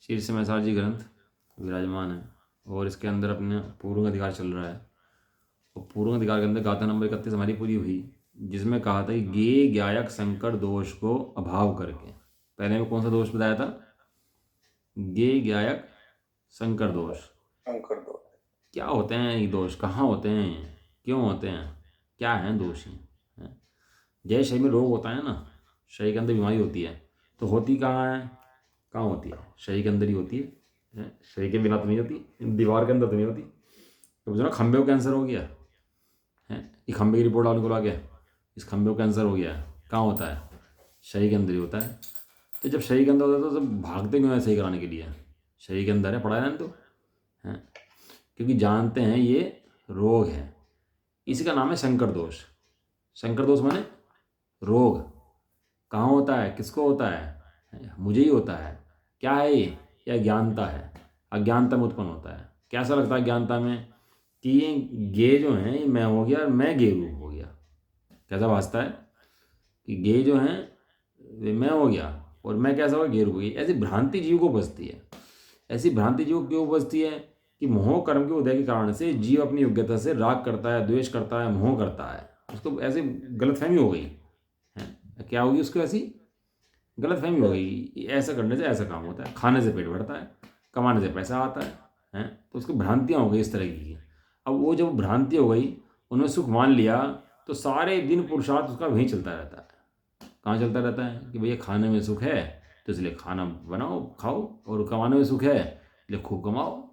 शीर्ष में सारजी ग्रंथ विराजमान है और इसके अंदर अपने पूर्व अधिकार चल रहा है। और पूर्व अधिकार के अंदर गाथा नंबर 31 हमारी पूरी हुई, जिसमें कहा था कि गे ज्ञायक संकर दोष को अभाव करके। पहले में कौन सा दोष बताया था? गे ज्ञायक संकर दोष। क्या होते हैं ये दोष? कहाँ होते हैं? क्यों होते हैं? क्या हैं दोष? जैसे शरीर में रोग होता है ना, शरीर के अंदर बीमारी होती है, तो होती कहाँ है? कहाँ होती है? शरीर के अंदर ही होती है। शरीर के बिना तो नहीं होती, दीवार के अंदर तो नहीं होती। तो बुझो ना, खंबे को कैंसर हो गया है, ये खंबे की रिपोर्ट आने को आ गया, इस खंबे को कैंसर हो गया है। कहाँ होता है? शरीर के अंदर ही होता है। तो जब शरीर के अंदर होता है तो सब भागते क्यों है सही कराने के लिए? शरीर के अंदर है, पड़ा है ना, तो है क्योंकि जानते हैं ये रोग है। इसी का नाम है संकर दोष। संकर दोष माने रोग। कहाँ होता है? किसको होता है? मुझे ही होता है। क्या है ये? अज्ञानता है। अज्ञानता में उत्पन्न होता है। कैसा लगता है अज्ञानता में कि ये गे जो हैं ये मैं हो गया और मैं गे रूप हो गया। कैसा भासता है कि गे जो हैं वे मैं हो गया और मैं कैसा होगा? गे रूप हो गया। ऐसी भ्रांति जीव को बसती है। ऐसी भ्रांति जीव को क्यों बसती है? कि मोह कर्म के उदय के कारण से जीव अपनी योग्यता से राग करता है, द्वेष करता है, मोह करता है। उसको ऐसी गलतफहमी हो गई है। क्या होगी उसको? ऐसी गलतफहमी हो गई, ऐसा करने से ऐसा काम होता है, खाने से पेट भरता है, कमाने से पैसा आता है। तो उसको भ्रांतियाँ हो गई इस तरह की। अब वो जब भ्रांति हो गई, उन्होंने सुख मान लिया, तो सारे दिन पुरुषार्थ उसका वहीं चलता रहता है। कहाँ चलता रहता है? कि भैया खाने में सुख है तो इसलिए खाना बनाओ खाओ, और कमाने में सुख है इसलिए खूब कमाओ।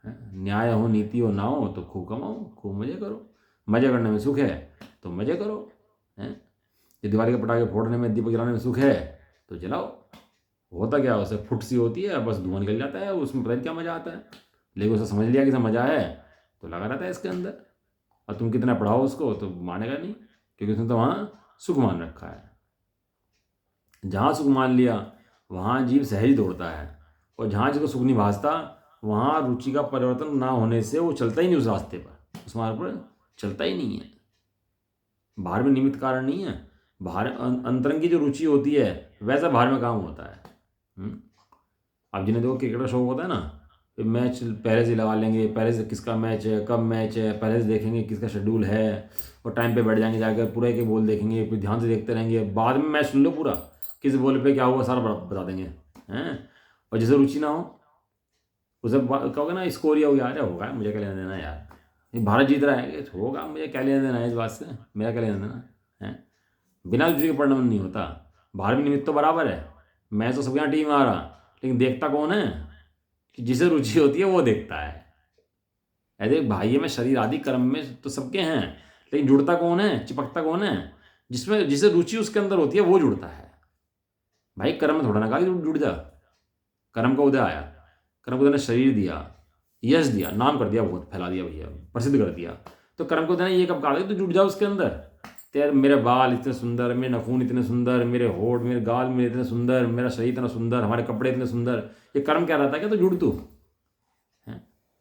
न्याय हो नीति हो ना हो तो खूब कमाओ, खूब मज़े करो। मज़े करने में सुख है तो मज़े करो। ये दिवाली के पटाखे फोड़ने में, दीपक जलाने में सुख है तो जलाओ। होता क्या? उसे फुट सी होती है, बस धुआं निकल जाता है, उसमें पता नहीं क्या मज़ा आता है। लेकिन उसे समझ लिया कि इसमें मज़ा है तो लगा रहता है इसके अंदर। और तुम कितना पढ़ाओ उसको तो मानेगा नहीं, क्योंकि उसने तो वहाँ सुख मान रखा है। जहाँ सुख मान लिया वहाँ जीव सहज दौड़ता है, और जहाँ जिसको सुख नहीं भासता वहाँ रुचि का परिवर्तन ना होने से वो चलता ही नहीं उस रास्ते पर, उस मार्ग पर चलता ही नहीं है। बाहर में निमित्त कारण नहीं है, बाहर अंतरंग की जो रुचि होती है वैसा बाहर में काम होता है। अब जिन्हें देखो क्रिकेट का शौक होता है ना, फिर मैच पहले से लगा लेंगे, पहले से किसका मैच है, कब मैच है, पहले से देखेंगे किसका शेड्यूल है, और टाइम पे बैठ जाएंगे, जाकर पूरा एक बॉल देखेंगे, फिर ध्यान से देखते रहेंगे। बाद में मैच सुन लो पूरा, किस बॉल पे क्या हुआ सारा बता देंगे हैं। और जिसे रुचि ना हो उसे कहोगे ना स्कोर या हो गया, अरे होगा मुझे क्या लेना देना यार, ये भारत जीत रहा है, होगा मुझे क्या लेना देना है इस बात से, मेरा क्या लेना देना है। बिना रुचि के पढ़ना नहीं होता। बाहर भी निमित्त तो बराबर है, मैं तो सब यहाँ टीम आ रहा, लेकिन देखता कौन है? कि जिसे रुचि होती है वो देखता है। ऐसे भाई में शरीर आदि कर्म में तो सबके हैं, लेकिन जुड़ता कौन है, चिपकता कौन है? जिसमें जिसे रुचि उसके अंदर होती है वो जुड़ता है। भाई कर्म में थोड़ा ना कहा कि जुड़ जा। कर्म का उदय आया, कर्म को उदय ने शरीर दिया, यश दिया, नाम कर दिया, बहुत फैला दिया भैया, प्रसिद्ध कर दिया। तो कर्म को उदय ने ये कब कहा कि तू जुड़ जा उसके अंदर। तेरे मेरे बाल इतने सुंदर, मेरे नाखून इतने सुंदर, मेरे होठ मेरे गाल मेरे इतने सुंदर, मेरा शरीर इतना सुंदर, हमारे कपड़े इतने सुंदर, ये कर्म क्या रहता है? क्या तो जुड़ तू है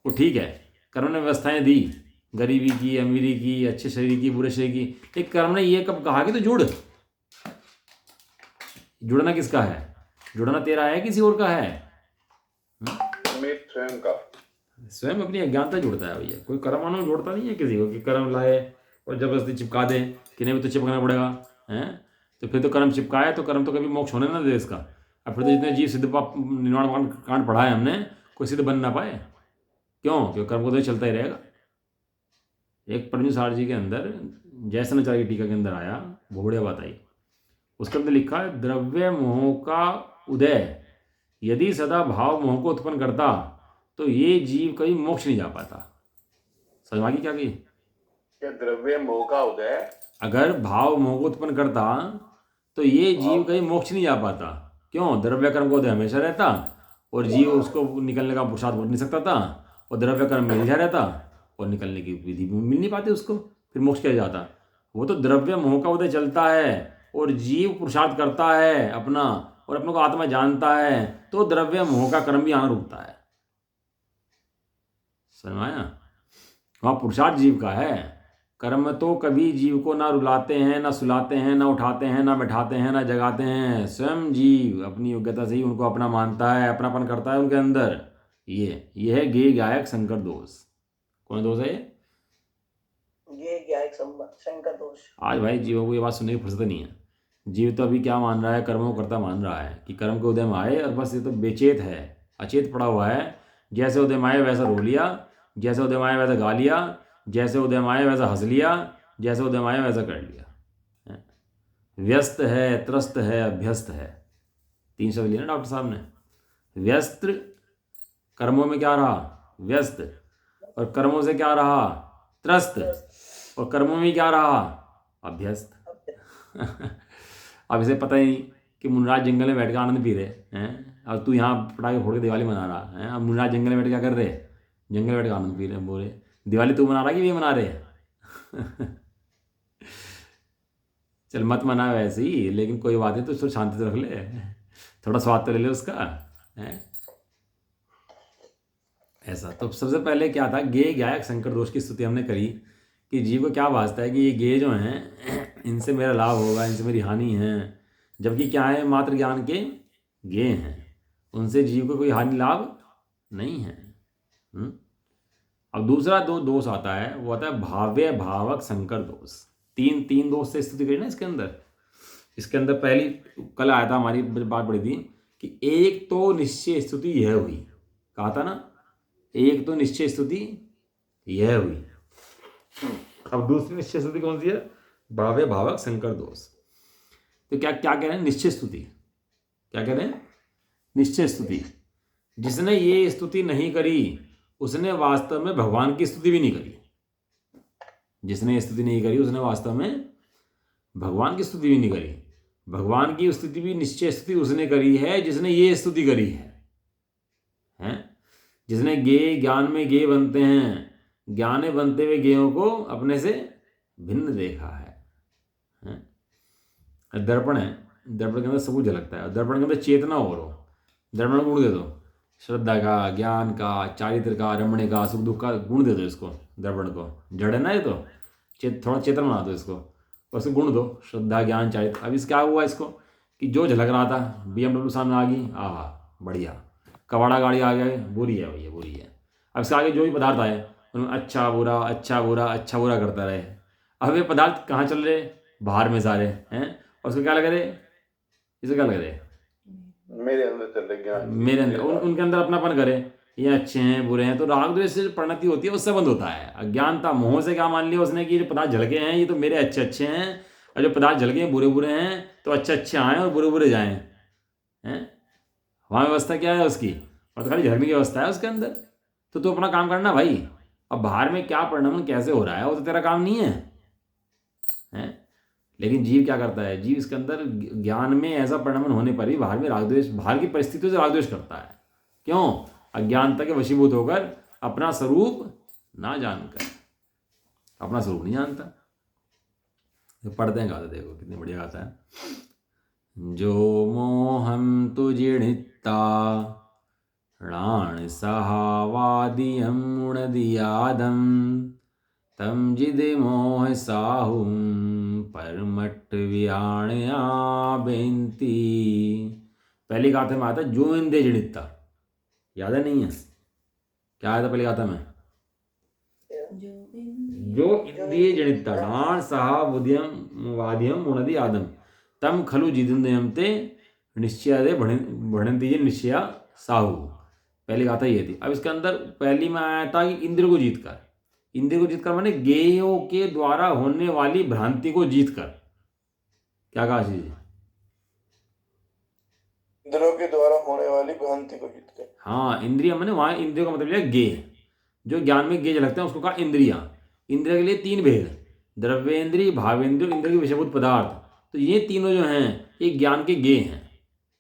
वो। ठीक है, कर्म ने व्यवस्थाएं दी, गरीबी की, अमीरी की, अच्छे शरीर की, बुरे शरीर की। एक कर्म ने ये कब कहा कि तो जुड़। जुड़ना किसका है? जुड़ना तेरा है किसी और का है? स्वयं का। स्वयं अपनी अज्ञानता जुड़ता है भैया। कोई कर्म मानव जोड़ता नहीं है किसी को कि कर्म लाए और जबरदस्ती चिपका दे कि नहीं भी तो चिपकाना पड़ेगा है। तो फिर तो कर्म चिपकाए तो कर्म तो कभी मोक्ष होने ना दे इसका। अब फिर तो जितने जीव सिद्ध निर्माण कांड पढ़ा है हमने, कोई सिद्ध बन ना पाए। क्यों? क्योंकि कर्म को तो चलता ही रहेगा। एक परमजी सार जी के अंदर जैसनाचार्य की टीका के अंदर आया, बहुत बढ़िया बात आई। उसके अंदर लिखा है, द्रव्य मोह का उदय यदि सदा भाव मोह को उत्पन्न करता तो ये जीव कभी मोक्ष नहीं जा पाता। समझ क्या की? क्या द्रव्य मोह का उदय अगर भाव मोह को उत्पन्न करता तो ये जीव कहीं मोक्ष नहीं जा पाता। क्यों? द्रव्य कर्म को उदय हमेशा रहता और जीव उसको निकलने का पुरुषार्थ बढ़ नहीं सकता था, और द्रव्य कर्म में उलझा रहता और निकलने की विधि मिल नहीं पाती उसको, फिर मोक्ष क्या जाता। वो तो द्रव्य मोह का उदय चलता है और जीव पुरुषार्थ करता है अपना, और अपने को आत्मा जानता है, तो द्रव्य मोह का कर्म भी आना रुकता है। समझ आया? वहाँ पुरुषार्थ जीव का है, कर्म तो कभी जीव को ना रुलाते हैं, ना सुलाते हैं, ना उठाते हैं, ना बैठाते हैं, ना जगाते हैं। स्वयं जीव अपनी योग्यता से ही उनको अपना मानता है, अपनापन करता है उनके अंदर। ये है गेय गायक शंकर दोष। कौन दोष है ये गायक शंकर दोष। आज भाई जीवों को ये बात सुनने की फुर्सत नहीं है। जीव तो अभी क्या मान रहा है, कर्मों को करता मान रहा है कि कर्म के उदय में आए, और बस ये तो बेचेत है, अचेत पड़ा हुआ है। जैसे उदय में आए वैसा रो लिया, जैसे उदय में आए वैसा गा लिया, जैसे उदय में आए वैसा हंस लिया, जैसे उदय में आए वैसा कर लिया। व्यस्त है, त्रस्त है, अभ्यस्त है, 3 शब्द लिए ना डॉक्टर साहब ने। व्यस्त कर्मों में क्या रहा, व्यस्त, और कर्मों से क्या रहा, त्रस्त, और कर्मों में क्या रहा, अभ्यस्त। अब इसे पता ही नहीं कि मुनराज जंगल में बैठ के आनंद पी रहे हैं, अब तू यहाँ पटाखे फोड़ के दिवाली मना रहा है। अब मुनराज जंगल में बैठ क्या कर रहे, जंगल में बैठ के आनंद पी रहे हैं। बोले दिवाली तू मना रहा कि ये मना रहे चल मत मना वैसे ही, लेकिन कोई बात नहीं, तो उसको शांति से रख ले, थोड़ा स्वाद तो ले ले उसका है ऐसा। तो सबसे पहले क्या था, गेय गायक शंकर दोष की स्तुति हमने करी कि जीव को क्या भासता है कि ये गेय जो हैं इनसे मेरा लाभ होगा, इनसे मेरी हानि है, जबकि क्या है, मात्र ज्ञान के गेय हैं, उनसे जीव को कोई हानि लाभ नहीं है। अब दूसरा दोष आता है, वो आता है भाव्य भावक शंकर दोष। तीन दोष से स्तुति करी ना इसके अंदर पहली कल आया था, हमारी बात पड़ी थी कि एक तो निश्चय स्तुति यह हुई, कहा था ना, एक तो निश्चय स्तुति यह हुई। अब दूसरी निश्चय स्तुति कौन सी है, भाव्य भावक शंकर दोष। तो क्या कह रहे हैं, निश्चय स्तुति, क्या कह रहे हैं, निश्चय स्तुति। जिसने ये स्तुति नहीं करी उसने वास्तव में भगवान की स्तुति भी नहीं करी। जिसने ये स्तुति नहीं करी उसने वास्तव में भगवान की स्तुति भी नहीं करी। भगवान की स्तुति भी निश्चय स्तुति उसने करी है जिसने ये स्तुति करी है? जिसने गेय ज्ञान में गेय बनते हैं, ज्ञान में बनते हुए गेयों को अपने से भिन्न देखा है? दर्पण है, दर्पण के अंदर सब कुछ झलकता है, दर्पण के अंदर चेतना और हो, दर्पण गुण दे दो, श्रद्धा का, ज्ञान का, चारित्र का, रमणे का, सुख दुख का गुण दे दो इसको, दर्पण को। जड़ है ना ये तो, थोड़ा चेतन बना दो इसको, और उसको गुण दो, श्रद्धा, ज्ञान, चारित्र। अब इस क्या हुआ इसको कि जो झलक रहा था, BMW सामने आ गई, आहा बढ़िया, कबाड़ा गाड़ी आ गया, बुरी है भैया, बुरी है। अब इसके आगे जो भी पदार्थ आए उन्होंने अच्छा बुरा अच्छा बुरा अच्छा बुरा करता रहे। अब ये पदार्थ कहाँ चल रहे, बाहर में सारे हैं, और उसको क्या लग रहे, इसे क्या लग रहे, मेरे अंदर चल रहे ज्ञान, मेरे अंदर, उनके अंदर अपनापन करे, ये अच्छे हैं बुरे हैं। तो राग द्वेष से परिणति होती है, उससे बंद होता है। अज्ञानता मोह से क्या मान लिया उसने कि जो पदार्थ झलके हैं ये तो मेरे अच्छे अच्छे हैं, और जो पदार्थ झलके हैं बुरे बुरे हैं, तो अच्छे अच्छे आएँ और बुरे बुरे जाएँ हैं। वहाँ व्यवस्था क्या है उसकी, और तो खाली झलकने की व्यवस्था है उसके अंदर। तो तू अपना काम करना भाई। अब बाहर में क्या परिणाम कैसे हो रहा है वो तो तेरा काम नहीं है? लेकिन जीव क्या करता है, जीव इसके अंदर ज्ञान में ऐसा परिणमन होने पर भी बाहर में रागद्वेष, बाहर की परिस्थितियों से रागद्वेष करता है। क्यों? अज्ञानता के वशीभूत होकर, अपना स्वरूप ना जानकर, अपना स्वरूप नहीं जानता। तो पढ़ते हैं, गाते देखो कितनी बढ़िया गाता है। जो मोहम तुजिणिता णाण सहावादियम उणदियादम तम जिदे मोह साहुम परमट वियाणया बेंती। पहली गाथा में आता जो इंद्रिय जड़िता, याद है नहीं है, क्या आया था पहली गाथा में, जो इंद्रिय जड़िता णाण सहावादियम वादियम उणदि आदम तम खलु जिदिंदयम ते निश्चय बढ़ंती निश्चया साहु। पहली गाथा ये थी। अब इसके अंदर पहली में आया था कि इंद्र को जीत कर, इंद्र को जीतकर माने गेयों के द्वारा होने वाली भ्रांति को जीतकर। क्या कहा जी? इंद्रियों के द्वारा होने वाली भ्रांति को जीतकर। हाँ, इंद्रिय माने वहां इंद्रियों का मतलब है गेय, जो ज्ञान में गेय झलकते हैं उसको कहा इंद्रिया। इंद्रिय के लिए 3 भेद, द्रव्येंद्रिय, भावेंद्रिय, इंद्रिय के विषयभूत पदार्थ। तो ये तीनों जो हैं ये ज्ञान के गेय हैं।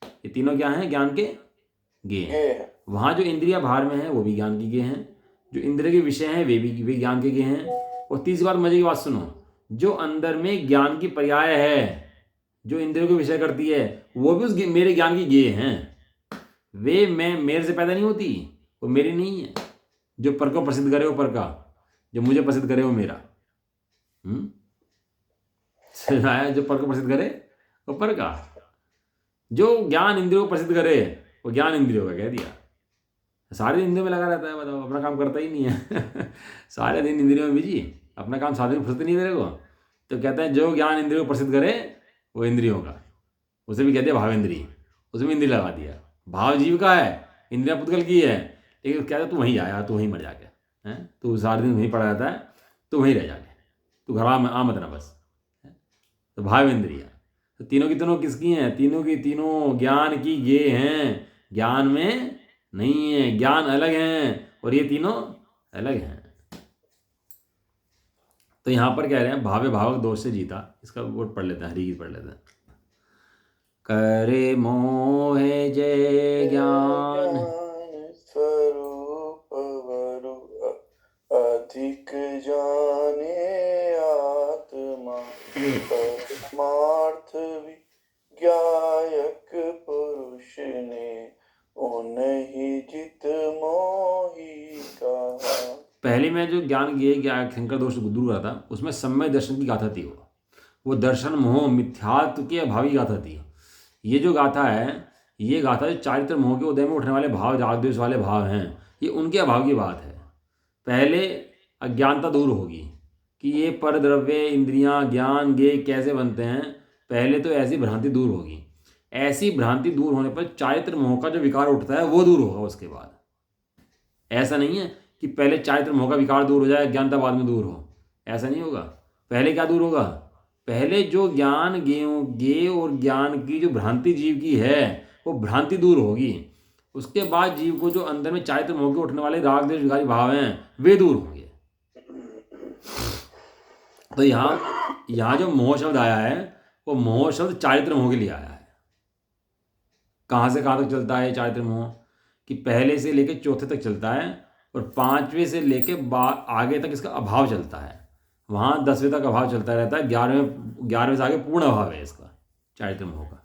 ये तीनों क्या हैं? ज्ञान के गेय हैं। वहाँ जो इंद्रिया बाहर में है वो भी ज्ञान की गेय हैं, जो इंद्रिय के विषय हैं वे ज्ञान के गेय हैं। और तीसरी बात, मजे की बात सुनो, जो अंदर में ज्ञान की पर्याय है, जो इंद्रियों के विषय करती है, वो भी उस मेरे ज्ञान की गेय हैं। वे मैं मेरे से पैदा नहीं होती, वो मेरी नहीं है। जो पर को प्रसिद्ध करे वो पर का, जो मुझे प्रसिद्ध करे वो मेरा। समझ में आया? जो पर को प्रसिद्ध करे वो पर का, जो ज्ञान इंद्रियों को प्रसिद्ध करे वो ज्ञान इंद्रियों का कह दिया। सारे दिन इंद्रियों में लगा रहता है, बताओ, अपना काम करता ही नहीं है सारे दिन इंद्रियों में बिजी, अपना काम साधन फुर्सत नहीं तेरे को। तो कहते हैं जो ज्ञान इंद्रियों को प्रसिद्ध करे वो इंद्रियों का, उसे भी कहते हैं भाव इंद्रिय, उसमें इंद्रिय लगा दिया। भाव जीव का है, इंद्रिया पुद्गल की है, लेकिन कहते हैं तू वहीं आया, तू वहीं मर जाके हैं, तू सारे दिन वहीं पड़ा रहता है, तू वहीं रह जाके, तू घर आ मत ना बस। तो भाव इंद्रिया तो तीनों की तीनों किसकी हैं? तीनों की तीनों ज्ञान की ये हैं, ज्ञान में नहीं है, ज्ञान अलग हैं और ये तीनों अलग हैं। तो यहां पर कह रहे हैं भावे भावक दोष से जीता। इसका वोट पढ़ लेते हैं, हरिगीत पढ़ लेते हैं। करे मोहे जय ज्ञान स्वरूप वरु अधिक जाने आत्मा परमार्थ विज्ञायक पुरुष ने उन्हीं जित मोही कहा। पहले में जो ज्ञान ये शंकर दोष दूर हुआ था, उसमें सम्यक दर्शन की गाथा थी। वो दर्शन मोह मिथ्यात्व की अभावी गाथा थी। ये जो गाथा है, ये गाथा जो चारित्र मोह के उदय में उठने वाले भाव, राग द्वेष वाले भाव हैं, ये उनके अभाव की बात है। पहले अज्ञानता दूर होगी कि ये पर द्रव्य इंद्रियां ज्ञान गे कैसे बनते हैं, पहले तो ऐसी भ्रांति दूर होगी। ऐसी भ्रांति दूर होने पर चारित्र मोह का जो विकार उठता है वो दूर होगा उसके बाद। ऐसा नहीं है कि पहले चारित्र मोह का विकार दूर हो जाए, अज्ञानता बाद में दूर हो, ऐसा नहीं होगा। पहले क्या दूर होगा? पहले जो ज्ञान गे और ज्ञान की जो भ्रांति जीव की है वो भ्रांति दूर होगी। उसके बाद जीव को जो अंदर में चारित्र मोह के उठने वाले राग द्वेष विकारी भाव हैं वे दूर होंगे। तो यहाँ जो मोह शब्द आया है वो मोह शब्द चारित्र मोह के लिए आया है। कहाँ से कहाँ तक चलता है चारित्र मोह? कि पहले से लेकर चौथे तक चलता है और पांचवें से लेकर आगे तक इसका अभाव चलता है। वहाँ 10वें तक अभाव चलता रहता है, 11वें से आगे पूर्ण अभाव है इसका चारित्र मोह का।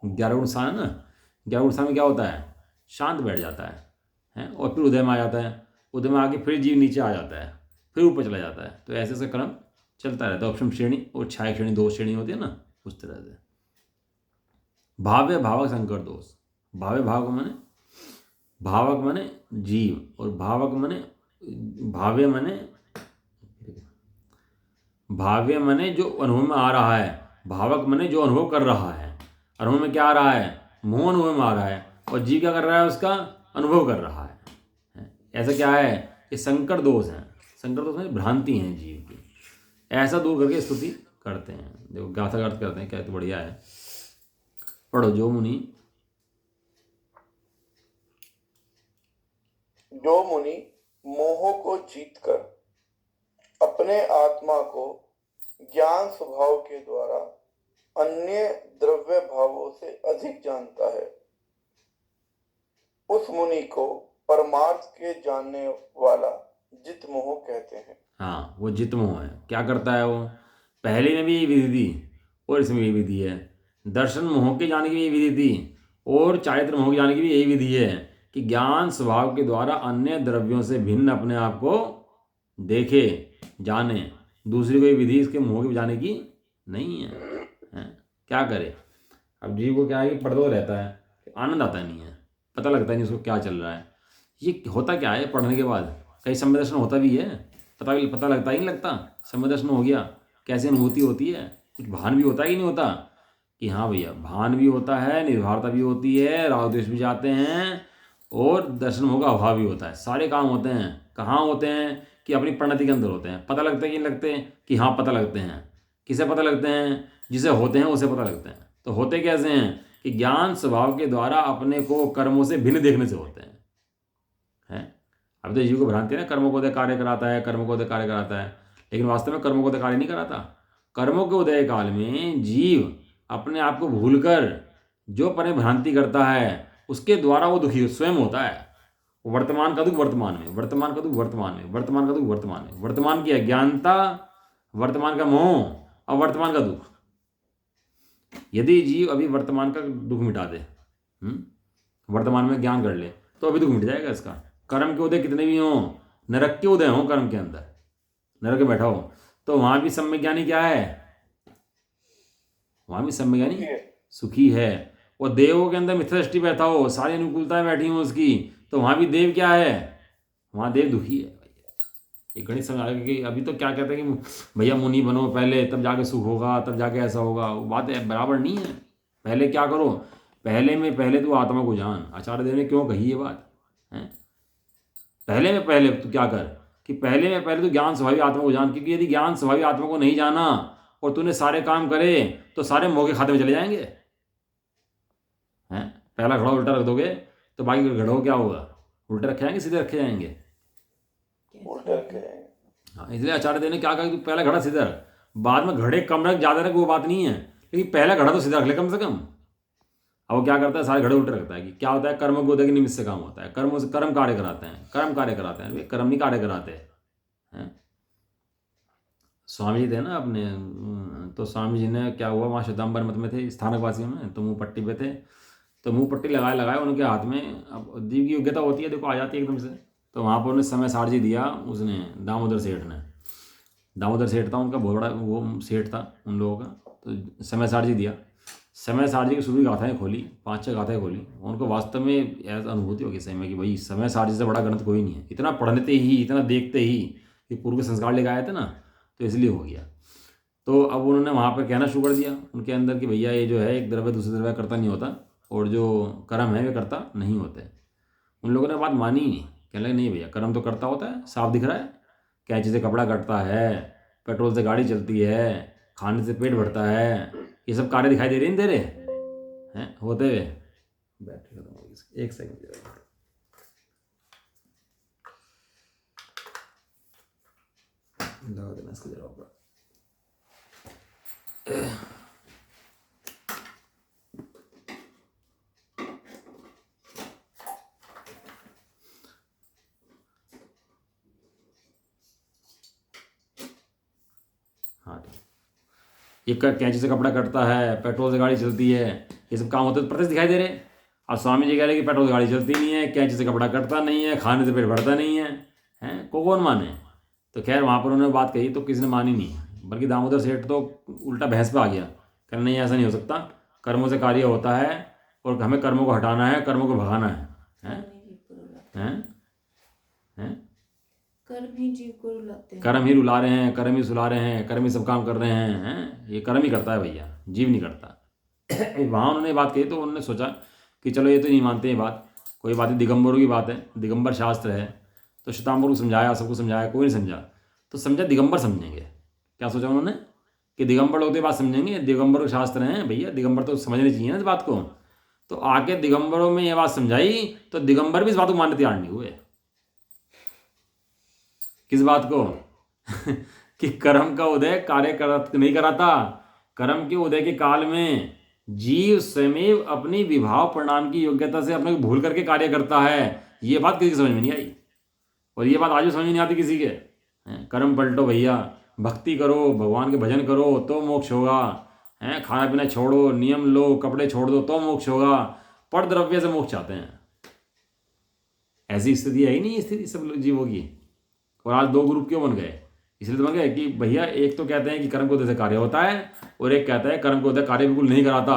11 गुण स्थान है ना, 11 गुण स्थान में क्या होता है? शांत बैठ जाता है और फिर उदय में आ जाता है, उदय में आके फिर जीव नीचे आ जाता है, फिर ऊपर चला जाता है। तो ऐसे क्रम चलता रहता है। उपशम श्रेणी और छाया श्रेणी 2 श्रेणी होती है ना, उस तरह से। भाव्य भावक संकर दोष। भाव्य भावक माने भावक माने जीव, और भावक माने भाव्य माने जो अनुभव में आ रहा है, भावक माने जो अनुभव कर रहा है। अनुभव में क्या आ रहा है? मोह अनुभव में आ रहा है, और जीव क्या कर रहा है? उसका अनुभव कर रहा है। ऐसा क्या है? ये संकर दोष है। संकर दोष में भ्रांति है जीव की, ऐसा दूर करके स्तुति करते हैं। देखो गाथा का अर्थ करते हैं, क्या तो बढ़िया है। पढ़ो। जो मुनि मोह को जीतकर अपने आत्मा को ज्ञान स्वभाव के द्वारा अन्य द्रव्य भावों से अधिक जानता है, उस मुनि को परमार्थ के जानने वाला जित मोह कहते हैं। हाँ, वो जित मोह है। क्या करता है वो? पहले में भी यही विधि थी और इसमें यही विधि है। दर्शन मोह के जाने की भी यही विधि थी और चारित्र मोह के जाने की भी यही विधि है कि ज्ञान स्वभाव के द्वारा अन्य द्रव्यों से भिन्न अपने आप को देखे, जाने। दूसरी कोई विधि इसके मोह के जाने की नहीं है। क्या करे? अब जीव को क्या है कि पढ़ता तो रहता है, आनंद आता नहीं है, पता लगता नहीं उसको क्या चल रहा है। ये होता क्या है पढ़ने के बाद? कहीं समय दर्शन होता भी है, पता लगता ही नहीं लगता। समय दर्शन हो गया, कैसी अनुभूति होती है? कुछ भान भी होता ही नहीं होता कि हाँ भैया, भान भी होता है, निर्भरता भी होती है, राग द्वेष भी जाते हैं और दर्शन मोह का अभाव भी होता है। सारे काम होते हैं। कहाँ होते हैं? कि अपनी प्रणति के अंदर होते हैं। पता लगता है कि नहीं लगते? कि हाँ पता लगते हैं। किसे पता लगते हैं? जिसे होते हैं उसे पता लगते हैं। तो होते कैसे हैं? कि ज्ञान स्वभाव के द्वारा अपने को कर्मों से भिन्न देखने से होते हैं। अब तो जीव को भ्रांति है ना, कर्मों को उदय कार्य कराता है, कर्मों को उदय कार्य कराता है, लेकिन वास्तव में कर्मों को उदय कार्य नहीं कराता। कर्मों के उदय काल में जीव अपने आप को भूलकर जो अपने भ्रांति करता है उसके द्वारा वो दुखी स्वयं होता है। वर्तमान का दुख वर्तमान में, वर्तमान का दुख वर्तमान में, वर्तमान का दुख वर्तमान में। वर्तमान की अज्ञानता, वर्तमान का मोह और वर्तमान का दुख। यदि जीव अभी वर्तमान का दुख मिटा दे, वर्तमान में ज्ञान कर ले, तो अभी दुख मिट जाएगा इसका। कर्म के उदय कितने भी हों, नरक के उदय हों कर्म के अंदर, नरक में बैठा हो, तो वहां भी सम्यक ज्ञानी क्या है? वहां भी सम्यक ज्ञानी है। सुखी है। और देवों के अंदर मिथ्या दृष्टि बैठा हो, सारी अनुकूलताएं बैठी हो उसकी, तो वहां भी देव क्या है? वहां देव दुखी है। ये गणित समझ आएगा कि अभी तो क्या कहते हैं कि भैया मुनि बनो पहले, तब जाके सुख होगा, तब जाके ऐसा होगा। वो बात है बराबर नहीं है। पहले क्या करो? पहले तू आत्मा को जान। आचार्य देव ने क्यों कही ये बात है? पहले तू क्या कर कि पहले तू ज्ञान स्वभावी आत्मा को जान, क्योंकि यदि ज्ञान स्वभावी आत्मा को नहीं जाना और तूने सारे काम करे तो सारे मौके खाते में चले जाएंगे। हैं? पहला घड़ा उल्टा रख दोगे तो बाकी घड़ों क्या होगा? उल्टे रखे जाएंगे, सीधे रखे जाएंगे? उल्टे रखे जाएंगे। हाँ, इसलिए आचार्य देव ने क्या कहा कि तू पहला घड़ा सीधा रख, बाद में घड़े कम रख ज़्यादा रख, वो बात नहीं है, लेकिन पहला घड़ा तो सीधा रख ले कम से कम। अब वो क्या करता है? सारे घड़े उल्टे रखता है कि क्या होता है? कर्म को उदय के निमित्त से काम होता है, कर्म कार्य कराते हैं, वे कर्म नहीं कार्य कराते हैं। स्वामी जी थे ना अपने, तो स्वामी जी ने क्या हुआ, वहाँ श्वेतांबर मठ में थे, स्थानकवासियों में, तो मुँह पट्टी पे थे, तो मुँह पट्टी लगाए उनके हाथ में, अब दीव की योग्यता होती है देखो, आ जाती है एकदम से, तो वहाँ पर उन्हें समय सारजी दिया उसने, दामोदर सेठ ने। दामोदर सेठ था उनका, बहुत बड़ा वो सेठ था उन लोगों का, तो समय सारजी दिया। समय सारजी की सूरी गाथाएँ खोली, 5-6 गाथाएँ खोली, उनको वास्तव में ऐसा अनुभूति होगी सही में कि भाई समय सारजी से बड़ा ग्रंथ कोई नहीं है। इतना पढ़ते ही, इतना देखते ही, कि पूर्व के संस्कार लेकर आए थे ना, तो इसलिए हो गया। तो अब उन्होंने वहाँ पर कहना शुरू कर दिया उनके अंदर कि भैया ये जो है एक द्रव्य दूसरे द्रव्य करता नहीं होता, और जो कर्म है वे करता नहीं होते। उन लोगों ने बात मानी ही नहीं, कहने लगे नहीं भैया कर्म तो करता होता है, साफ दिख रहा है, कैंची से कपड़ा कटता है, पेट्रोल से गाड़ी चलती है, खाने से पेट भरता है, ये सब कार्य दिखाई दे रहे हैं तेरे हैं होते हुए। बैटरी खत्म हो गई, 1 सेकंड। दवा देना इसको जरा ऊपर। हाँ ठीक। ये कैंची से कपड़ा कटता है, पेट्रोल से गाड़ी चलती है, ये सब काम होते तो प्रत्यक्ष दिखाई दे रहे। और स्वामी जी कह रहे कि पेट्रोल से गाड़ी चलती नहीं है, कैंची से कपड़ा कटता नहीं है, खाने से पेट भरता नहीं है, हैं कौन माने? तो खैर वहाँ पर उन्होंने बात कही तो किसी ने मानी नहीं, बल्कि दामोदर सेठ तो उल्टा बहस पे आ गया, कहना नहीं ऐसा नहीं हो सकता, कर्मों से कार्य होता है और हमें कर्मों को हटाना है, कर्मों को भगाना है। हैं हैं कर्म ही जीव को रुलाते हैं, कर्म ही रुला रहे हैं, कर्म ही सुला रहे हैं, कर्म ही सब काम कर रहे हैं। ये कर्म ही करता है भैया, जीव नहीं करता। वहाँ उन्होंने बात कही तो उन्होंने सोचा कि चलो ये तो नहीं मानते हैं बात, कोई बात नहीं, दिगंबरों की बात है, दिगंबर शास्त्र है। तो श्वेतांबर को समझाया, सबको समझाया, कोई नहीं समझा, तो समझा दिगंबर समझेंगे। क्या सोचा उन्होंने कि दिगंबर लोग तो ये बात समझेंगे, दिगंबर शास्त्र हैं भैया, दिगंबर तो समझने चाहिए ना इस बात को। तो आके दिगंबरों में ये बात समझाई तो दिगंबर भी इस बात को मानने तैयार नहीं हुए। किस बात को? कि कर्म का उदय कार्य नहीं कराता, कर्म के उदय के काल में जीव स्वयं अपनी विभाव परिणाम की योग्यता से अपने को भूल करके कार्य करता है। ये बात किसी की समझ में नहीं आई, और ये बात आज भी समझ में नहीं आती किसी के। कर्म पलटो भैया, भक्ति करो, भगवान के भजन करो तो मोक्ष होगा, हैं खाना पीना छोड़ो, नियम लो, कपड़े छोड़ दो तो मोक्ष होगा, पर द्रव्य से मोक्ष चाहते हैं। ऐसी स्थिति है ही नहीं, स्थिति सब लोग जीवों की। और आज 2 ग्रुप क्यों बन गए? इसलिए तो बन गए कि भैया एक तो कहते हैं कि कर्म को उदय से कार्य होता है, और एक कहता है कर्म को उदय कार्य बिल्कुल नहीं कराता।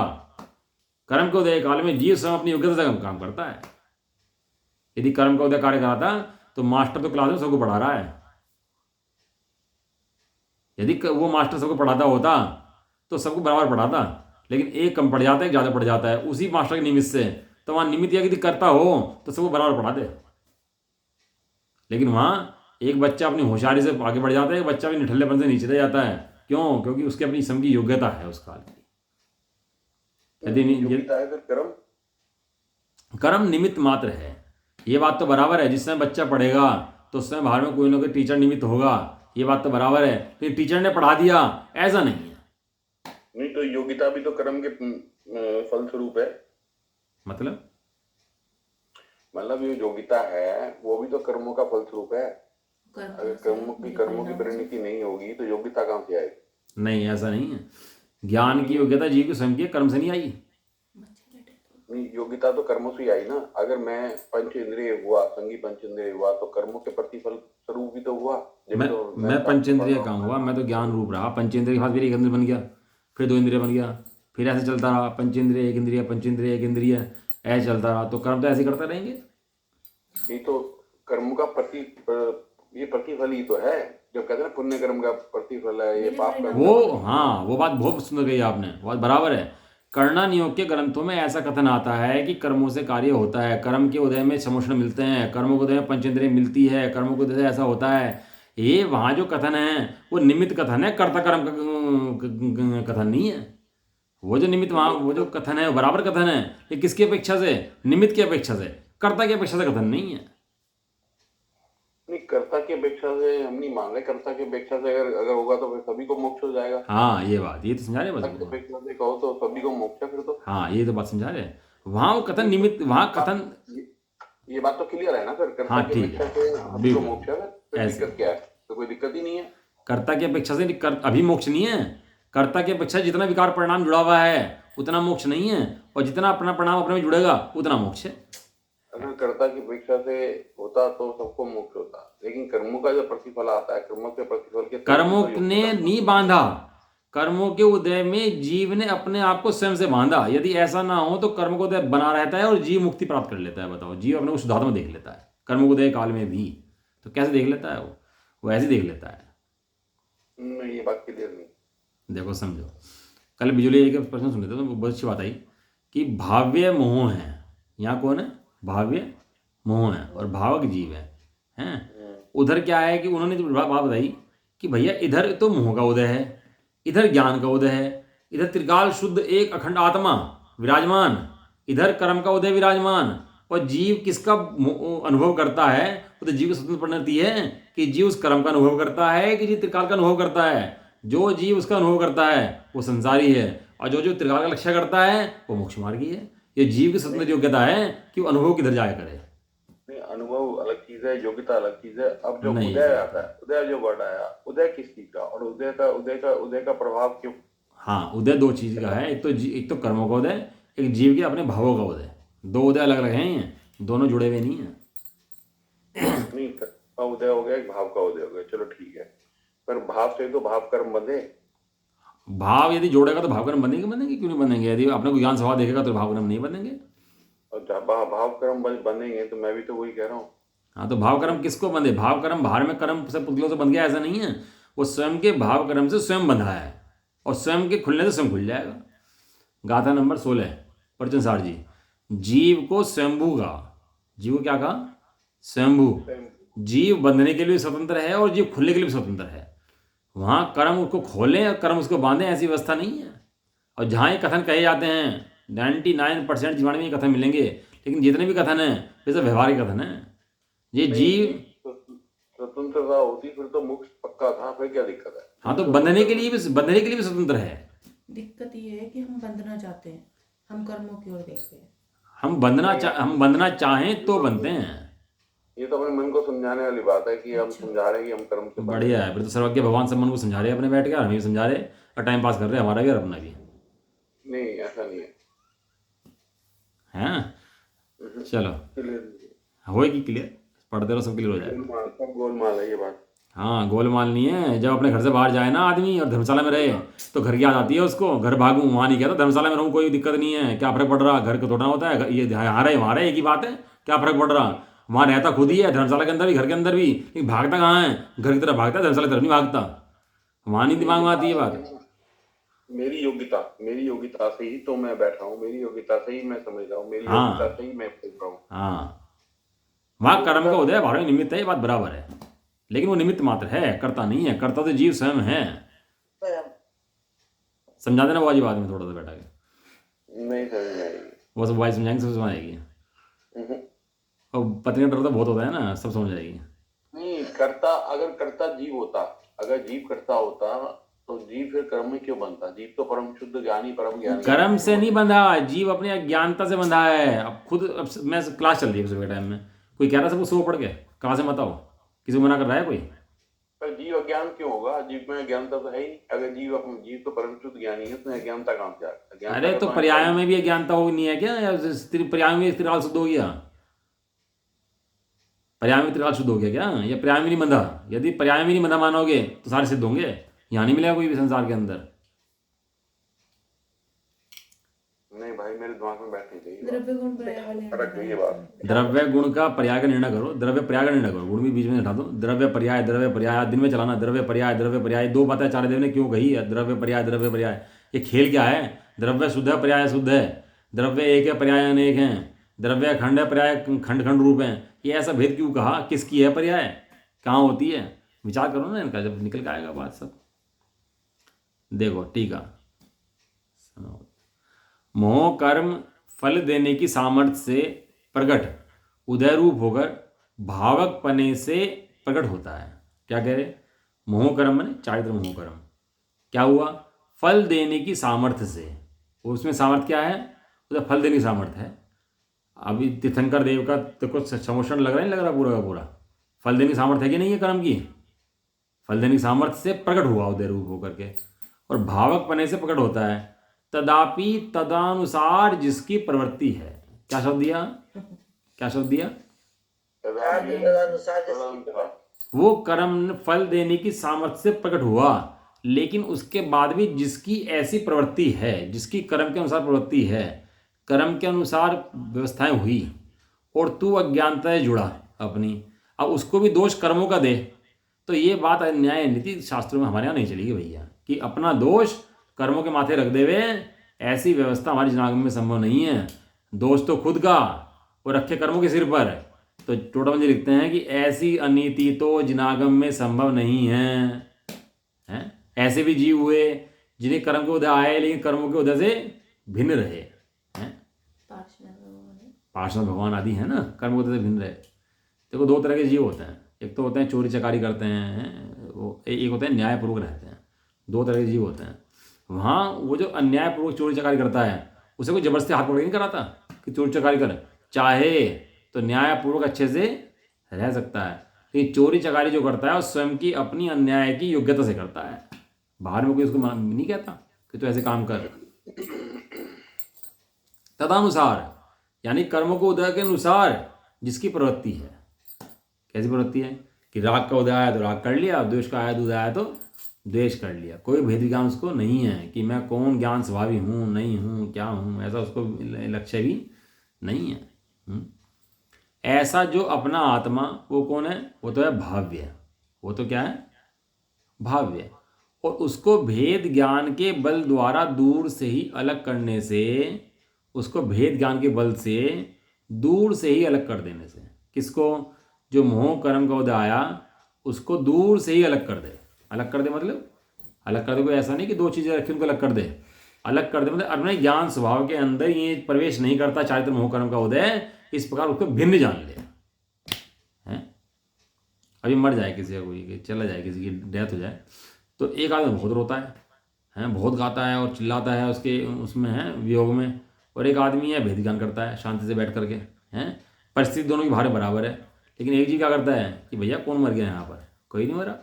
कर्म को उदय काल में जीव स्वयं अपनी योग्यता से काम करता है। यदि कर्म का उदय कार्य कराता तो मास्टर तो क्लास में सबको पढ़ा रहा है। यदि वो मास्टर सबको पढ़ाता होता तो सबको बराबर पढ़ाता, लेकिन एक कम पढ़ जाता है, एक ज़्यादा पढ़ जाता है उसी मास्टर के निमित्त से। तो वहाँ निमित्त यदि करता हो तो सबको बराबर पढ़ा दे, लेकिन वहाँ एक बच्चा अपनी होशियारी से आगे बढ़ जाता है, एक बच्चा भी निठल्लेपन से नीचे रह जाता है। क्यों? क्योंकि उसकी अपनी सम की योग्यता है उस काल की। यदि योग्यता है, फिर कर्म निमित्त मात्र है। ये बात तो बराबर है, जिस समय बच्चा पढ़ेगा तो उस समय बाहर में कोई ना कोई टीचर निमित्त होगा, ये बात तो बराबर है। फिर टीचर ने पढ़ा दिया ऐसा नहीं है। नहीं तो योग्यता भी तो कर्म के फलस्वरूप है। मतलब ये योग्यता है वो भी तो कर्मों का फलस्वरूप है। अगर कर्मों की परिणति नहीं होगी तो योग्यता कहाँ से आएगी? नहीं, ऐसा नहीं है। ज्ञान की योग्यता जीव के स्वयं के कर्म से नहीं आई। नहीं, योग्यता तो कर्मों से ही आई ना। अगर मैं पंच इंद्रिय हुआ, संगी पंच इंद्रिय हुआ, तो कर्मों के प्रतिफल स्वरूप भी तो हुआ। जब मैं तो मैं प्राप्त पंचेंद्रिय कर रहा कहाँ हूँ। हुआ, मैं तो ज्ञान रूप रहा। पंचेंद्रिय के बाद फिर एक इंद्रिय बन गया, फिर दो इंद्रिय बन गया, फिर ऐसे चलता रहा। पंचेंद्रिय एक इंद्रिय, पंचेंद्रिय एक इंद्रिय, ऐसे चलता रहा। तो कर्म तो ऐसे ही करते रहेंगे। ये तो कर्मों का ये प्रतिफल ही तो है। जो कहते हैं ना, पुण्य कर्म का प्रतिफल है, ये पाप कर्म का वो प्रतिफल है। हाँ, वो बात बहुत सुंदर कही आपने, बात बराबर है। कर्णा नियोग के ग्रंथों में ऐसा कथन आता है कि कर्मों से कार्य होता है, कर्म के उदय में समोषण मिलते हैं, कर्मों के उदय में पंचेंद्रिय मिलती है, कर्मों के उदय से ऐसा होता है। ये वहाँ जो कथन है वो निमित्त कथन है, कर्ता कर्म का कथन नहीं है। वो जो निमित्त वहाँ वो जो कथन है वो बराबर कथन है, ये किसकी अपेक्षा से? निमित्त की अपेक्षा से, कर्ता की अपेक्षा से कथन नहीं है। नहीं, कर्ता की अपेक्षा से हम नहीं मान रहे। कर्ता की अपेक्षा से अगर अगर होगा तो फिर सभी को मोक्ष हो जाएगा। हाँ, ये बात, ये तो समझा रहे कर्ता बस। की अपेक्षा से कहो तो सभी को मोक्ष है फिर तो। हाँ, ये तो बात समझा रहे। वहाँ वो कथन ये तो निमित्त, वहाँ बात कथन। ये बात तो क्लियर है ना सर। कर्ता हाँ की ठीक अपेक्षा है, से सभी को मोक्ष है, फिर ऐसे दिक्कत क्या है? तो कोई दिक्कत ही नहीं है। कर्ता की अपेक्षा से अभी मोक्ष नहीं है। कर्ता की अपेक्षा जितना विकार परिणाम जुड़ा हुआ है उतना मोक्ष नहीं है, और जितना अपना परिणाम अपने में जुड़ेगा उतना मोक्ष है। अगर कर्ता की अपेक्षा से होता तो सबको मोक्ष होता, लेकिन कर्मों का जो प्रतिफल आता है, कर्मों के प्रतिफल के तहत कर्मों तो ने योग्यता। नहीं बांधा, कर्मों के उदय में जीव ने अपने आप को स्वयं से बांधा। यदि ऐसा ना हो तो कर्म को उदय बना रहता है और जीव मुक्ति प्राप्त कर लेता है। बताओ, जीव अपने को शुद्धात्मा देख लेता है कर्म उदय काल में भी। तो कैसे देख लेता है वो ऐसे देख लेता है। नहीं, ये बात क्लियर नहीं। देखो समझो, कल बिजली एक प्रश्न सुने थे तो बहुत अच्छी बात आई कि भाव्य मोह है। यहाँ कौन है? भाव्य मोह है और भावक जीव हैं। उधर क्या है कि उन्होंने जो बात बताई कि भैया इधर तो मोह का उदय है, इधर ज्ञान का उदय है, इधर त्रिकाल शुद्ध एक अखंड आत्मा विराजमान, इधर कर्म का उदय विराजमान। और जीव किसका अनुभव करता है? वो तो जीव की स्वतंत्र परिणति है कि जीव उस कर्म का अनुभव करता है कि जीव त्रिकाल का अनुभव करता है। जो जीव उसका अनुभव करता है वो संसारी है, और जो जो त्रिकाल का लक्ष्य करता है वो मोक्ष मार्गी है। ये जीव की स्वतंत्र योग्यता है कि वो अनुभव किधर जाया करे। नहीं, अनुभव अलग चीज है, योग्यता अलग चीज है। अब जो नहीं, उदय आता है, उदय जो वर्ड आया, उदय किस चीज का? और उदय का प्रभाव क्यों? हाँ, उदय दो चीज का है। एक तो कर्मों का उदय, एक जीव के अपने भावों का उदय। दो उदय अलग अलग हैं, ये दोनों जुड़े हुए नहीं हैं। नहीं, कर्म का उदय हो गया, एक भाव का उदय हो गया, चलो ठीक है। पर भाव से तो भाव कर्म बंधे। भाव यदि जोड़ेगा तो भाव कर्म बनेंगे, क्यों नहीं बनेंगे? यदि अपने को ज्ञान स्वभाव देखेगा तो भाव कर्म नहीं बनेंगे। और जब भाव कर्म बंधेंगे तो मैं भी तो वही कह रहा हूँ। हाँ, तो भाव कर्म किसको बंधे? भाव कर्म बाहर में कर्म से पुतलों से बंध गया ऐसा नहीं है। वो स्वयं के भाव कर्म से स्वयं बंधा है, और स्वयं के खुलने से स्वयं खुल जाएगा। गाथा नंबर 16 परचन सार जी। जीव को स्वयंभू कहा। जीव को क्या कहा? स्वयंभू। जीव बंधने के लिए स्वतंत्र है और जीव खुलने के लिए भी स्वतंत्र है। वहाँ कर्म उसको खोलें और कर्म उसको बांधें, ऐसी व्यवस्था नहीं है। और जहाँ ये कथन कहे जाते हैं 99% जीवाणु में ये कथन मिलेंगे, लेकिन जितने भी कथन हैं वे सब व्यवहारिक कथन हैं। ये जीव स्वतंत्रता होती फिर तो मोक्ष पक्का था, फिर क्या दिक्कत है? हाँ, तो बंधने के लिए भी स्वतंत्र है। दिक्कत ये है कि हम बंधना चाहते हैं, हम कर्मों की ओर देखते हैं। हम बंधना चाहें तो बनते हैं। ये तो अपने मन को समझाने वाली बात है कि हम समझा रहे हैं कि हम कर्म से बंधे बढ़िया है, फिर तो सर्वज्ञ भगवान सब मन को समझा रहे हैं अपने बैठ के, और हमें भी समझा रहे हैं और टाइम पास कर रहे हैं हमारा भी और अपना भी। नहीं, ऐसा नहीं है। हैं, चलो क्लियर होएगी क्लियर, पढ़ते रहो सब क्लियर हो जाएगा। सब गोलमाल है ये बात। हाँ, गोलमाल नहीं है। जब अपने घर से बाहर जाए ना आदमी और धर्मशाला में रहे तो घर की याद आती है उसको। घर भागूं, वहाँ नहीं कहता धर्मशाला में रहूँ, कोई दिक्कत नहीं है, क्या फर्क पड़ रहा, घर को तोड़ना होता है। ये यहाँ रहे वहाँ रहे, एक ही बात है, क्या फर्क पड़ रहा। वहाँ रहता खुद ही है, धर्मशाला के अंदर भी घर के अंदर भी, लेकिन भागता कहाँ है? घर की तरफ भागता है, धर्मशाला की तरफ नहीं भागता। वहाँ नहीं दिमाग में आती है बात। मेरी योग्यता से ही तो मैं बैठा हूँ, मेरी योग्यता से ही मैं समझ रहा हूँ, मेरी हाँ। योग्यता से ही मैं बोल रहा हूँ। हाँ, वहाँ कर्म का उदय भाव निमित्त है, ये बात बराबर है, लेकिन वो निमित्त मात्र है, कर्ता नहीं है। कर्ता तो जीव स्वयं है। समझा देना बाजी बाद में थोड़ा सा बैठा के। नहीं समझ में आएगी। वो सब बाजी समझाएंगे, सब समझ आएगी। और पत्नी का डर तो बहुत होता है ना, सब समझ आएगी। नहीं, अगर कर्ता जीव होता, अगर जीव कर्ता होता तो जीव फिर कर्म में क्यों बनता? जीव तो परम शुद्ध ज्ञानी, परम ज्ञानी। कर्म से नहीं बंधा, जीव अपने अज्ञानता से बंधा है। अब खुद, अब मैं क्लास चल रही है सुबह टाइम में, कोई कह रहा है सबको सो पड़ के कहाँ से मत आओ, किसी को मना कर रहा है कोई? पर जीव अज्ञान क्यों होगा? जीव में अज्ञानता तो है ही नहीं। अगर जीव तो परम शुद्ध ज्ञानी है, तो अज्ञानता कहाँ से आ गई? अज्ञानता अरे का तो तो पर्याय में भी अज्ञानता हो नहीं है क्या? या पर्याय में त्रिकाल शुद्ध हो गया? पर्याय में त्रिकाल शुद्ध हो गया क्या? या पर्याय में नहीं बंधा? यदि पर्याय में नहीं बंधा मानोगे तो सारे सिद्ध होंगे, यहाँ नहीं मिलेगा कोई भी संसार के अंदर। नहीं भाई, मेरे दिमाग में बैठनी चाहिए। द्रव्य गुण पर्याय वाले फर्क नहीं है बात। द्रव्य गुण का पर्याय का निर्णय करो, द्रव्य पर्याय का निर्णय करो, गुण भी बीच में हटा दो। द्रव्य पर्याय दिन में चलाना। द्रव्य पर्याय दो बातें आचार्य देव ने क्यों कही है? द्रव्य पर्याय, ये खेल क्या है? द्रव्य शुद्ध है, पर्याय शुद्ध है। द्रव्य एक है, पर्याय अनेक हैं। द्रव्य खंड है, पर्याय खंड खंड रूप है। ये ऐसा भेद क्यों कहा? किसकी है पर्याय, कहाँ होती है? विचार करो ना इनका, जब निकल के आएगा बात सब। देखो टीका, मोह कर्म फल देने की सामर्थ्य से प्रकट उदय रूप होकर भावक पने से प्रकट होता है। क्या कह रहे? मोह कर्म माने चारित्र मोह कर्म क्या हुआ? फल देने की सामर्थ्य से। उसमें सामर्थ्य क्या है? उधर फल देने की सामर्थ्य है। अभी तीर्थंकर देव का तो कुछ समोषण लग रहा नहीं लग रहा पूरा का पूरा? फल देने की सामर्थ्य है कि नहीं है कर्म की? फल देने की सामर्थ्य से प्रकट हुआ उदय रूप होकर के, और भावक पने से प्रकट होता है। तदापि तदानुसार जिसकी प्रवृत्ति है। क्या शब्द दिया? क्या शब्द दिया? तदनुसार जिसकी वो कर्म फल देने की सामर्थ्य से प्रकट हुआ, लेकिन उसके बाद भी जिसकी ऐसी प्रवृत्ति है, जिसकी कर्म के अनुसार प्रवृत्ति है, कर्म के अनुसार व्यवस्थाएं हुई, और तू अज्ञानता से जुड़ा अपनी, अब उसको भी दोष कर्मों का दे, तो ये बात न्याय नीति शास्त्रों में हमारे यहाँ नहीं चलेगी भैया, कि अपना दोष कर्मों के माथे रख देवे। ऐसी व्यवस्था हमारी जनागम में संभव नहीं है। दोष तो खुद का, वो रखे कर्मों के सिर पर। तो टोटम जी लिखते हैं कि ऐसी अनीति तो जिनागम में संभव नहीं है, हैं? ऐसे भी जीव हुए जिन्हें कर्म के उदय आए, लेकिन कर्मों के उदय से भिन्न रहे, हैं? पार्षद भगवान आदि है ना, कर्म के उदय से भिन्न रहे। देखो दो तरह के जीव होते हैं, एक तो होते हैं चोरी चकारी करते हैं, वो एक होते हैं न्यायपूर्वक रहते हैं। दो तरह के जीव होते हैं। वहाँ वो जो अन्यायपूर्वक चोरी चकारी करता है, उसे कोई जबरदस्ती हाथ पकड़ के नहीं कराता कि चोरी चकारी कर, चाहे तो न्यायपूर्वक अच्छे से रह सकता है। लेकिन चोरी चकारी जो करता है वो स्वयं की अपनी अन्याय की योग्यता से करता है, बाहर में कोई उसको नहीं कहता कि तू ऐसे काम कर। तदनुसार यानी कर्मों को उदय के अनुसार जिसकी प्रवृत्ति है। कैसी प्रवृत्ति है? कि राग का उदय आया तो राग कर लिया, द्वेष का उदय आया तो द्वेष कर लिया। कोई भेद ज्ञान उसको नहीं है कि मैं कौन ज्ञान स्वभावी हूँ, नहीं हूँ, क्या हूँ, ऐसा उसको लक्ष्य भी नहीं है। ऐसा जो अपना आत्मा, वो कौन है? वो तो है भाव्य। वो तो क्या है? भाव्य। और उसको भेद ज्ञान के बल द्वारा दूर से ही अलग करने से, उसको भेद ज्ञान के बल से दूर से ही अलग कर देने से। किसको? जो मोह कर्म का उदय आया उसको दूर से ही अलग कर दे। अलग कर दे मतलब अलग कर दे, कोई ऐसा नहीं कि दो चीज़ें रखी उनको अलग कर दे। अलग कर दे मतलब अपने ज्ञान स्वभाव के अंदर ये प्रवेश नहीं करता चारित्र मोह कर्म का उदय, इस प्रकार उसको भिन्न जान ले। हैं? अभी मर जाए किसी का, कोई चला जाए, किसी की डेथ हो जाए, तो एक आदमी बहुत रोता है, बहुत गाता है और चिल्लाता है उसके उसमें है वियोग में, और एक आदमी है भेद ज्ञान करता है शांति से बैठ करके। हैं? परिस्थिति दोनों की भारे बराबर है, लेकिन एक जीव क्या करता है कि भैया कौन मर गया यहाँ पर? कोई नहीं मरा,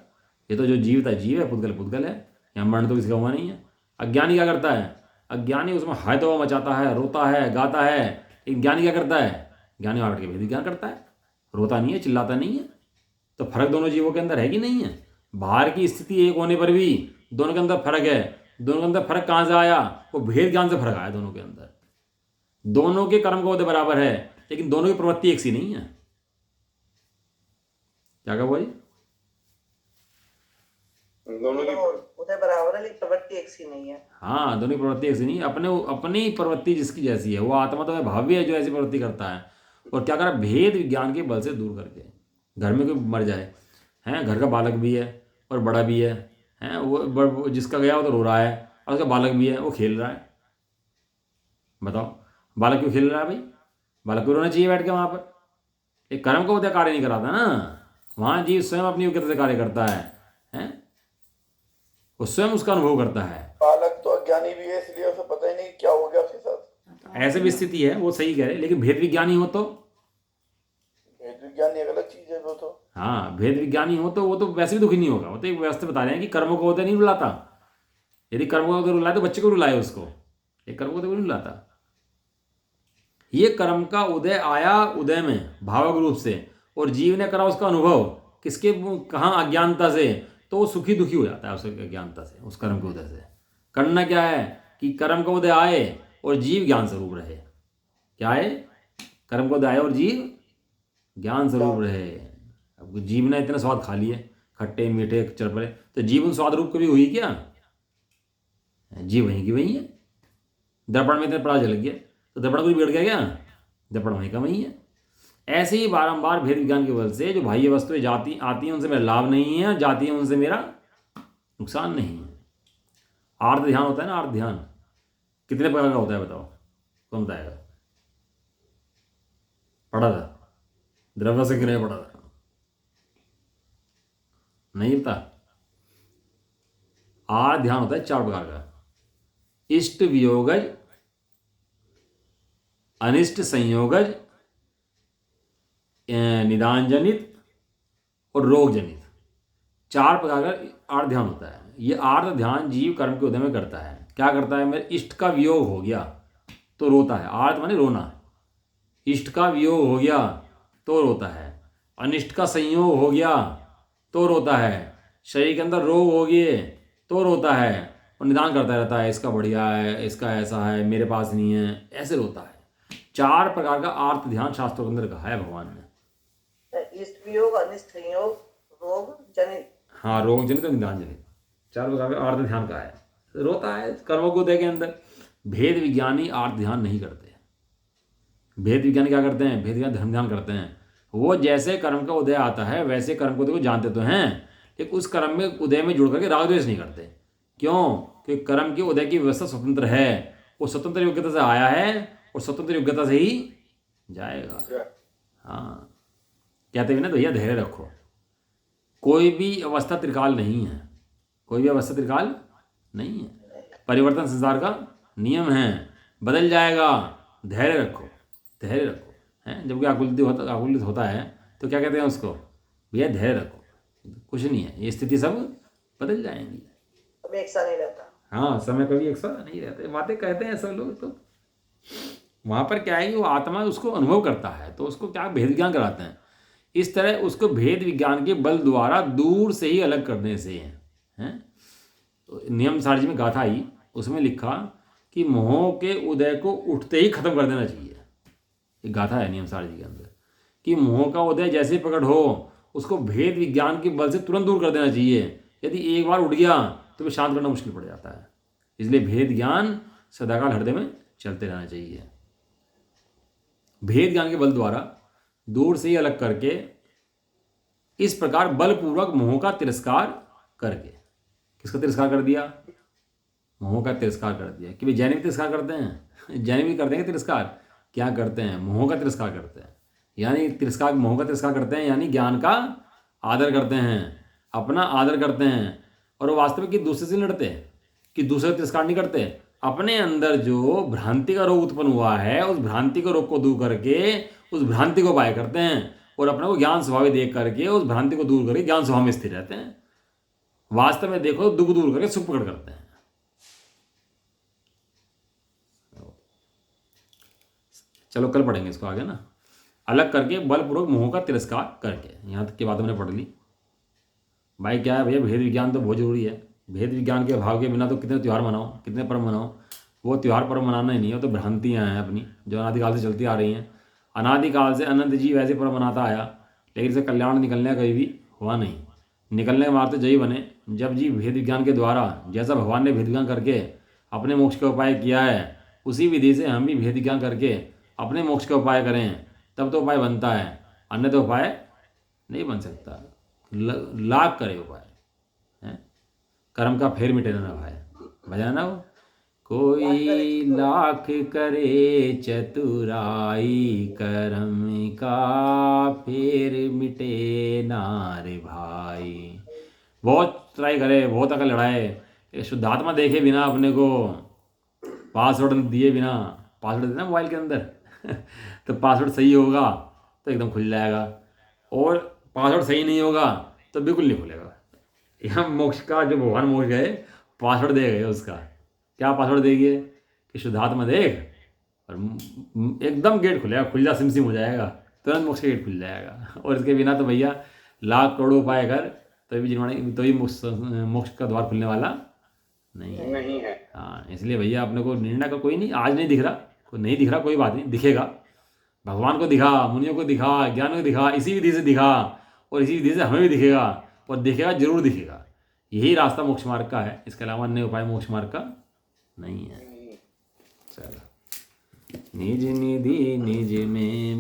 ये तो जो जीव था जीव है, पुद्गल पुद्गल है, यहाँ मरण तो किसी का हुआ नहीं है। अज्ञानी क्या करता है? अज्ञानी उसमें हाय तो मचाता है, रोता है, गाता है, लेकिन ज्ञानी क्या करता है? ज्ञानी वहाँ बैठ के भेद ज्ञान करता है, रोता नहीं है, चिल्लाता नहीं है। तो फर्क दोनों जीवों के अंदर है कि नहीं है? बाहर की स्थिति एक होने पर भी दोनों के अंदर फर्क है। दोनों के अंदर फर्क कहाँ से आया? वो भेद ज्ञान से फर्क आया दोनों के अंदर। दोनों के कर्म का उदय बराबर है, लेकिन दोनों की प्रवृत्ति एक सी नहीं है। क्या कहा भाई? दोनों की उदय बराबर है, लेकिन प्रवृत्ति एक सी नहीं है। हाँ, दोनों की प्रवृत्ति एक सी नहीं है। अपनी प्रवृत्ति जिसकी जैसी है, वो आत्मा तो भाव्य है जो ऐसी प्रवृत्ति करता है। और क्या करा? भेद विज्ञान के बल से दूर करके। घर में कोई मर जाए, हैं, घर का बालक भी है और बड़ा भी है, हैं, वो जिसका गया वो तो रो रहा है, और उसका बालक भी है, वो खेल रहा है। बताओ बालक क्यों खेल रहा है भाई? बालक को रोना चाहिए बैठ के वहाँ पर। एक कर्म का उदय कार्य नहीं कराता ना, वहाँ जीव स्वयं अपनी योग्यता से कार्य करता है, हैं? वो स्वयं उसका अनुभव करता है। बालक तो अज्ञानी भी है, इसलिए उसे पता ही नहीं क्या हो गया उसके साथ। ऐसे भी स्थिति है, वो सही कह रहे, लेकिन भेद विज्ञानी हो तो भेद विज्ञान एक अलग चीज है वो तो। हाँ, भेद विज्ञानी हो तो वो तो वैसे भी दुखी नहीं होगा। वो तो एक व्यवस्था बता रहे हैं कि कर्मों को होते नहीं रुलाता। यदि कर्मों को अगर रुलाए तो बच्चे को रुलाए उसको, एक कर्म को तो नहीं रुलाता। ये कर्म का उदय आया उदय में भावक रूप से, और जीव ने करा उसका अनुभव किसके, कहाँ, अज्ञानता से, तो वो सुखी दुखी हो जाता है उस अज्ञानता से, उस कर्म के उदय से। करना क्या है कि कर्म का उदय आए और जीव ज्ञान स्वरूप रहे। क्या है? कर्म का उदय आए और जीव ज्ञान स्वरूप रहे। अब जीव ने इतने स्वाद खा लिए, खट्टे मीठे चरपरे, तो जीव उन स्वाद रूप कभी हुई क्या? जीव वहीं की वहीं है। दर्पण में इतने पड़ा जल गया तो दर्पण कुछ बिगड़ गया क्या? दर्पण वहीं का वहीं है। ऐसे ही बारंबार भेद विज्ञान के बल से जो बाह्य वस्तुएं जाती आती हैं उनसे मेरा लाभ नहीं है, जाती हैं उनसे मेरा नुकसान नहीं है। आर्त ध्यान होता है ना, आर्त ध्यान कितने प्रकार का होता है बताओ, कौन बताएगा? पढ़ा था द्रव्य से कितने पढ़ा था? नहीं पता। आर्त ध्यान होता है 4 प्रकार का। इष्ट वियोगज, अनिष्ट संयोगज, निदान जनित और रोग जनित, 4 प्रकार का आर्त ध्यान होता है। ये आर्त ध्यान जीव कर्म के उदय में करता है। क्या करता है? मेरे इष्ट का वियोग हो गया तो रोता है। आर्त माने रोना। इष्ट का वियोग हो गया तो रोता है। अनिष्ट का संयोग हो गया तो रोता है। शरीर के अंदर रोग हो गए तो रोता है और निदान करता रहता है, इसका बढ़िया है, इसका ऐसा है, मेरे पास नहीं है, ऐसे रोता है। 4 प्रकार का आर्त ध्यान शास्त्रों के अंदर कहा है भगवान ने। इष्ट वियोग, अनिष्ट संयोग, रोग जनित। हाँ, रोग जनित और निदान जनित 4 प्रकार का आर्त ध्यान कहा है। रोता है कर्मों को उदय के अंदर। भेद विज्ञानी आर्त ध्यान नहीं करते। भेद विज्ञानी क्या करते हैं? भेद विज्ञान धर्म ध्यान करते हैं। वो जैसे कर्म का उदय आता है वैसे कर्म को उदय को जानते तो हैं, लेकिन उस कर्म में उदय में जुड़ करके राग द्वेष नहीं करते। क्यों? क्योंकि कर्म के उदय की व्यवस्था स्वतंत्र है। वो स्वतंत्र योग्यता से आया है और स्वतंत्र योग्यता से ही जाएगा। हाँ, कहते हैं ना भैया धैर्य रखो। कोई भी अवस्था त्रिकाल नहीं है। कोई भी अवस्था त्रिकाल नहीं है। परिवर्तन संसार का नियम है, बदल जाएगा। धैर्य रखो, धैर्य रखो। हैं, जब कोई आकुलित होता है तो क्या कहते हैं उसको? भैया धैर्य रखो, कुछ नहीं है, ये स्थिति सब बदल जाएंगी। अब एक सा नहीं रहता। हाँ, समय कभी एक सा नहीं रहते। बातें कहते हैं सब लोग, तो वहाँ पर क्या है कि वो आत्मा उसको अनुभव करता है, तो उसको क्या भेद विज्ञान कराते हैं। इस तरह उसको भेद विज्ञान के बल द्वारा दूर से ही अलग करने से हैं। तो नियम सारजी में गाथा आई, उसमें लिखा कि मोह के उदय को उठते ही खत्म कर देना चाहिए। एक गाथा है नियम सारजी के अंदर कि मोह का उदय जैसे ही प्रकट हो उसको भेद विज्ञान के बल से तुरंत दूर कर देना चाहिए। यदि एक बार उठ गया तो फिर शांत करना मुश्किल पड़ जाता है। इसलिए भेद ज्ञान सदाकाल हृदय में चलते रहना चाहिए। भेद ज्ञान के बल द्वारा दूर से ही अलग करके इस प्रकार बलपूर्वक मोह का तिरस्कार करके, किसका तिरस्कार कर दिया? मोह का तिरस्कार कर दिया। कि भाई जैन भी तिरस्कार करते हैं, जैन भी करते हैं तिरस्कार। क्या करते हैं? मोह का तिरस्कार करते हैं। यानी तिरस्कार, मोह का तिरस्कार करते हैं यानी ज्ञान का आदर करते हैं, अपना आदर करते हैं। और वो वास्तव में कि दूसरे से लड़ते हैं, कि दूसरे का तिरस्कार नहीं करते। अपने अंदर जो भ्रांति का रोग उत्पन्न हुआ है उस भ्रांति के रोग को दूर करके उस भ्रांति को उपाय करते हैं और अपने को ज्ञान स्वभाव देख करके उस भ्रांति को दूर करके ज्ञान स्वभाव में स्थिर रहते हैं। वास्तव में देखो दुख दूर करके सुख प्रकट करते हैं। चलो कल पढ़ेंगे इसको आगे ना, अलग करके बलपूर्वक मोह का तिरस्कार करके। यहाँ तक की बात हमने पढ़ ली। भाई क्या है भैया, भेद विज्ञान तो बहुत जरूरी है। भेद विज्ञान के अभाव के बिना तो कितने त्यौहार मनाओ, कितने पर्व मनाओ, वो त्यौहार पर्व मनाना ही नहीं है। वो तो भ्रांतियाँ हैं अपनी जो अनादिकाल से चलती आ रही हैं। अनादिकाल से अनंत जीव ऐसे पर्व मनाता आया, लेकिन इससे कल्याण निकलने कभी भी हुआ नहीं। निकलने के मार्ग तो यही बने जब जीव भेद विज्ञान के द्वारा, जैसा भगवान ने भेद विज्ञान करके अपने मोक्ष का उपाय किया है, उसी विधि से हम भी भेद विज्ञान करके अपने मोक्ष का उपाय करें, तब तो उपाय बनता है। अन्य तो उपाय नहीं बन सकता। लाख करे उपाय है, कर्म का फेर मिटे ना भाई, भजा ना वो। कोई लाख करे चतुराई, कर्म का फेर मिटे नारे भाई। बहुत ट्राई करे, बहुत अकल लड़ाए, शुद्धात्मा देखे बिना अपने को, पासवर्ड दिए बिना, पासवर्ड देना मोबाइल के अंदर तो पासवर्ड सही होगा तो एकदम खुल जाएगा, और पासवर्ड सही नहीं होगा तो बिल्कुल नहीं खुलेगा। यहाँ मोक्ष का जो भगवान मोक्ष गए पासवर्ड दे गए उसका, क्या पासवर्ड देंगे कि शुद्धात्मा देख, और एकदम गेट खुलेगा, खुल जा सिम हो जाएगा, तुरंत मोक्ष का गेट खुल जाएगा। और इसके बिना तो भैया लाख करोड़ उपाय कर तो भी मोक्ष का द्वार खुलने वाला नहीं है। हाँ, इसलिए भैया अपने को निर्णय का कोई नहीं, आज नहीं दिख रहा, कोई नहीं दिख रहा, कोई बात नहीं, दिखेगा। भगवान को दिखा, मुनियों को दिखा, ज्ञान को दिखा, इसी विधि से दिखा, और इसी विधि से हमें भी दिखेगा, और दिखेगा, जरूर दिखेगा। यही रास्ता मोक्ष मार्ग का है, इसके अलावा अन्य उपाय मोक्ष मार्ग का नहीं है। चलो, निज निधि निज में